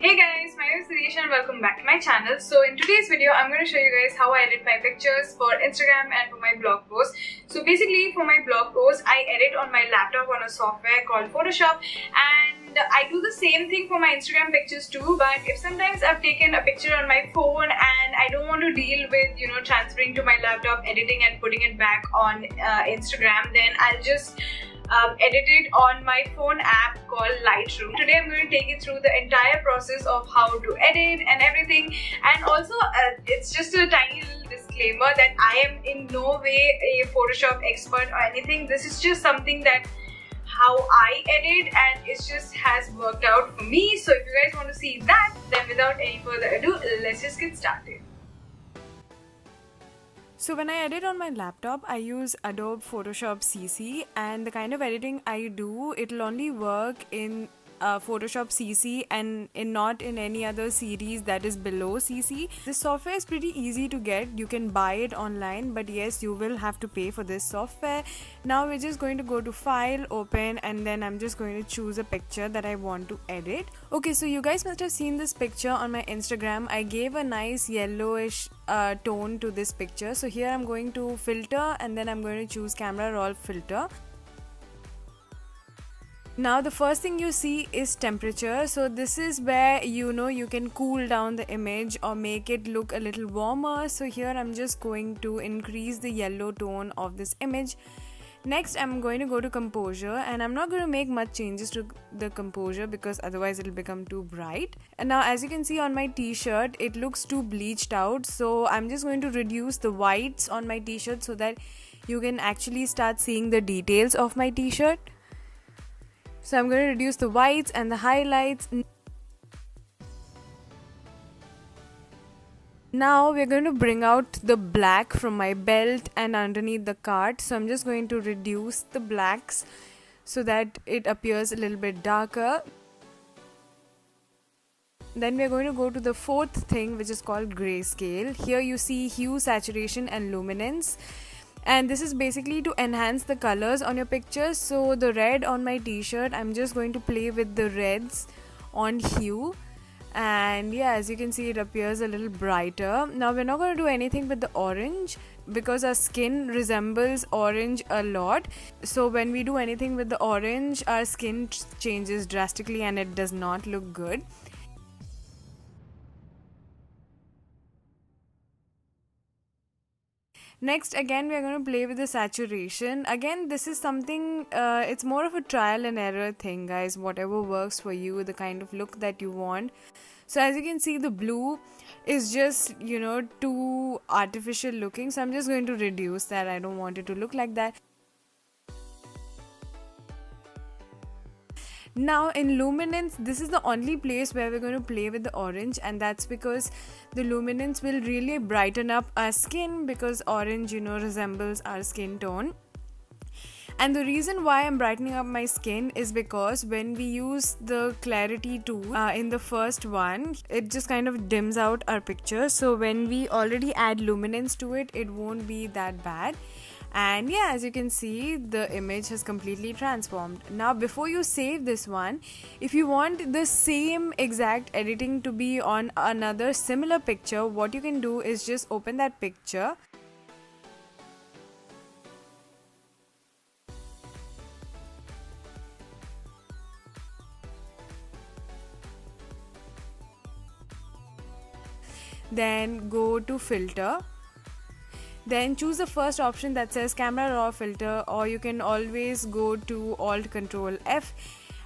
Hey guys, my name is Suresh and welcome back to my channel. So in today's video, I'm going to show you guys how I edit my pictures for Instagram and for my blog posts. So basically for my blog posts, I edit on my laptop on a software called Photoshop, and I do the same thing for my Instagram pictures too. But if sometimes I've taken a picture on my phone and I don't want to deal with transferring to my laptop, editing and putting it back on Instagram, then I'll just edit it on my phone app called Lightroom. Today I'm going to take you through the entire process of how to edit and everything, and also it's just a tiny little disclaimer that I am in no way a Photoshop expert or anything. This is just something that how I edit, and it just has worked out for me. So if you guys want to see that, then without any further ado, let's just get started. So when I edit on my laptop, I use Adobe Photoshop CC, and the kind of editing I do, it'll only work in Photoshop CC and not in any other series that is below CC. This software is pretty easy to get. You can buy it online, but yes, you will have to pay for this software. Now we're just going to go to File, Open, and then I'm just going to choose a picture that I want to edit. Okay, so you guys must have seen this picture on my Instagram. I gave a nice yellowish tone to this picture. So here I'm going to filter, and then I'm going to choose camera raw filter. Now the first thing you see is temperature. So this is where you can cool down the image or make it look a little warmer. So here I'm just going to increase the yellow tone of this image. Next I'm going to go to composure, and I'm not going to make much changes to the composure because otherwise it'll become too bright. And now as you can see on my t-shirt, it looks too bleached out, so I'm just going to reduce the whites on my t-shirt so that you can actually start seeing the details of my t-shirt. So I'm going to reduce the whites and the highlights. Now we're going to bring out the black from my belt and underneath the cart. So I'm just going to reduce the blacks so that it appears a little bit darker. Then we're going to go to the fourth thing, which is called grayscale. Here you see hue, saturation and luminance. And this is basically to enhance the colors on your pictures. So the red on my t-shirt, I'm just going to play with the reds on hue, and yeah, as you can see, it appears a little brighter. Now we're not going to do anything with the orange because our skin resembles orange a lot. So when we do anything with the orange, our skin changes drastically and it does not look good. Next, again, we are going to play with the saturation. Again, this is something, it's more of a trial and error thing, guys. Whatever works for you, the kind of look that you want. So as you can see, the blue is just, too artificial looking. So I'm just going to reduce that. I don't want it to look like that. Now in luminance, this is the only place where we're going to play with the orange, and that's because the luminance will really brighten up our skin because orange resembles our skin tone. And the reason why I'm brightening up my skin is because when we use the clarity tool in the first one, it just kind of dims out our picture. So when we already add luminance to it, it won't be that bad. And yeah, as you can see, the image has completely transformed. Now before you save this one, if you want the same exact editing to be on another similar picture, what you can do is just open that picture. Then go to filter. Then choose the first option that says camera raw filter, or you can always go to Alt Control F,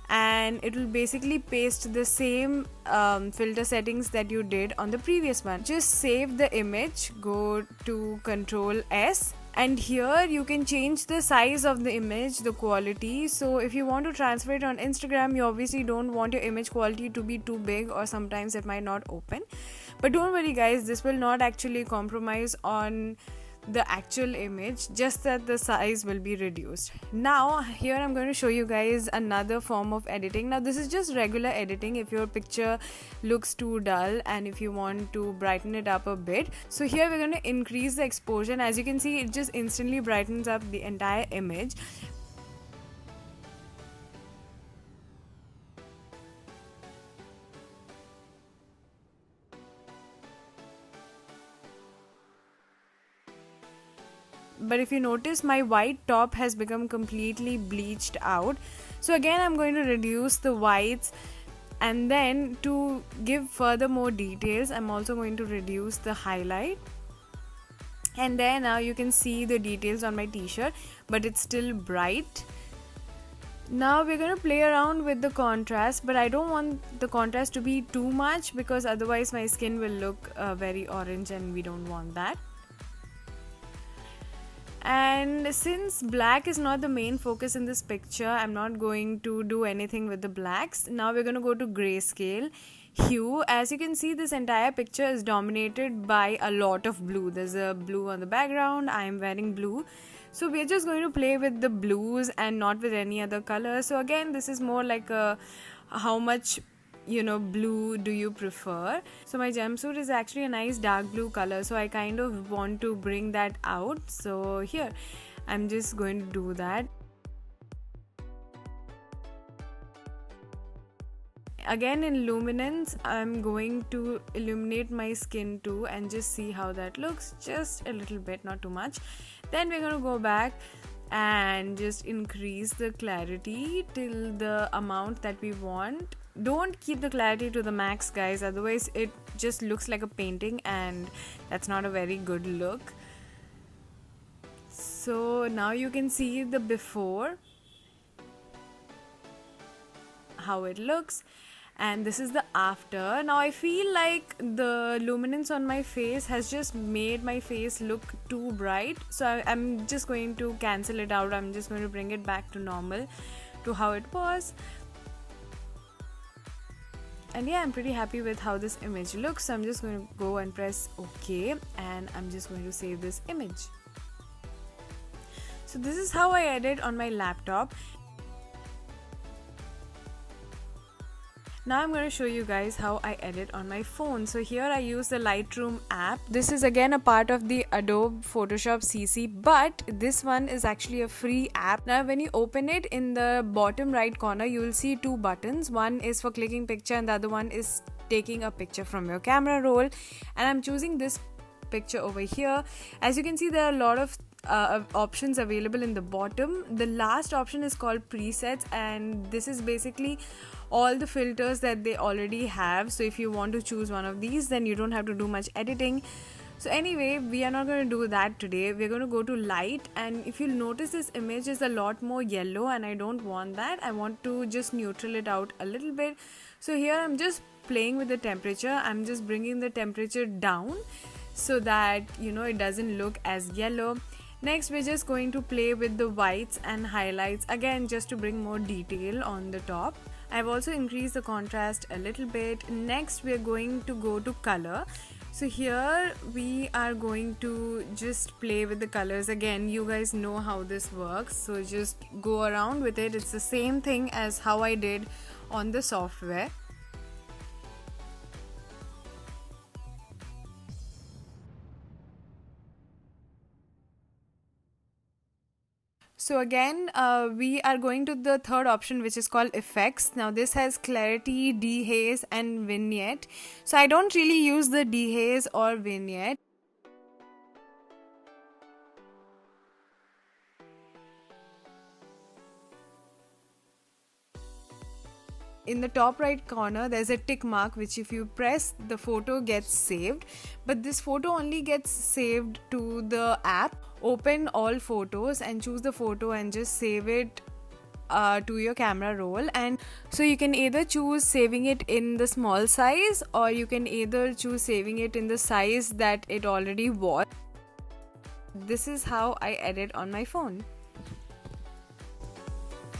and it will basically paste the same filter settings that you did on the previous one. Just save the image, go to Control S, and here you can change the size of the image, the quality. So if you want to transfer it on Instagram, you obviously don't want your image quality to be too big, or sometimes it might not open. But don't worry guys, this will not actually compromise on the actual image, just that the size will be reduced. Now here I'm going to show you guys another form of editing. Now this is just regular editing if your picture looks too dull and if you want to brighten it up a bit. So here we're going to increase the exposure. As you can see, it just instantly brightens up the entire image. but if you notice, my white top has become completely bleached out. So again, I'm going to reduce the whites, and then to give further more details, I'm also going to reduce the highlight. And there, now you can see the details on my t-shirt, but it's still bright. Now we're going to play around with the contrast, but I don't want the contrast to be too much because otherwise my skin will look very orange, and we don't want that. And since black is not the main focus in this picture, I'm not going to do anything with the blacks. Now we're going to go to grayscale hue. As you can see, this entire picture is dominated by a lot of blue. There's a blue on the background. I am wearing blue, so we're just going to play with the blues and not with any other color. So again, this is more like a how much blue do you prefer. So my jumpsuit is actually a nice dark blue color, so I kind of want to bring that out. So here I'm just going to do that. Again, in luminance, I'm going to illuminate my skin too and just see how that looks, just a little bit, not too much. Then we're going to go back and just increase the clarity till the amount that we want. Don't keep the clarity to the max, guys, otherwise it just looks like a painting and that's not a very good look. So now you can see the before, how it looks, and this is the after. Now I feel like the luminance on my face has just made my face look too bright, so I'm just going to cancel it out. I'm just going to bring it back to normal, to how it was. And yeah, I'm pretty happy with how this image looks, so I'm just going to go and press OK, and I'm just going to save this image. So this is how I edit on my laptop. Now I'm going to show you guys how I edit on my phone. So here I use the Lightroom app. This is again a part of the Adobe Photoshop CC, but this one is actually a free app. Now when you open it, in the bottom right corner you will see two buttons. One is for clicking picture and the other one is taking a picture from your camera roll, and I'm choosing this picture over here. As you can see, there are a lot of options available in the bottom. The last option is called presets, and this is basically all the filters that they already have. So if you want to choose one of these, then you don't have to do much editing. So anyway, we are not going to do that today. We're going to go to light, and if you'll notice, this image is a lot more yellow and I don't want that. I want to just neutral it out a little bit. So here I'm just playing with the temperature. I'm just bringing the temperature down so that it doesn't look as yellow. Next, we're just going to play with the whites and highlights again, just to bring more detail on the top. I've also increased the contrast a little bit. Next, we're going to go to color. So here we are going to just play with the colors. Again, you guys know how this works, so just go around with it. It's the same thing as how I did on the software. So again, we are going to the third option, which is called effects. Now this has clarity, dehaze and vignette. So I don't really use the dehaze or vignette. In the top right corner, there's a tick mark, which if you press, the photo gets saved. But this photo only gets saved to the app. Open all photos and choose the photo and just save it to your camera roll. And so you can either choose saving it in the small size, or you can either choose saving it in the size that it already was. This is how I edit on my phone.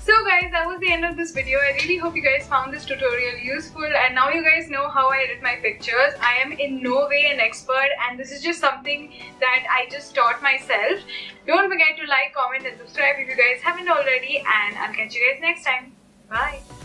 So guys, that was the end of this video. I really hope you guys found this tutorial useful, and now you guys know how I edit my pictures. I am in no way an expert, and this is just something that I just taught myself. Don't forget to like, comment and subscribe if you guys haven't already, and I'll catch you guys next time. Bye.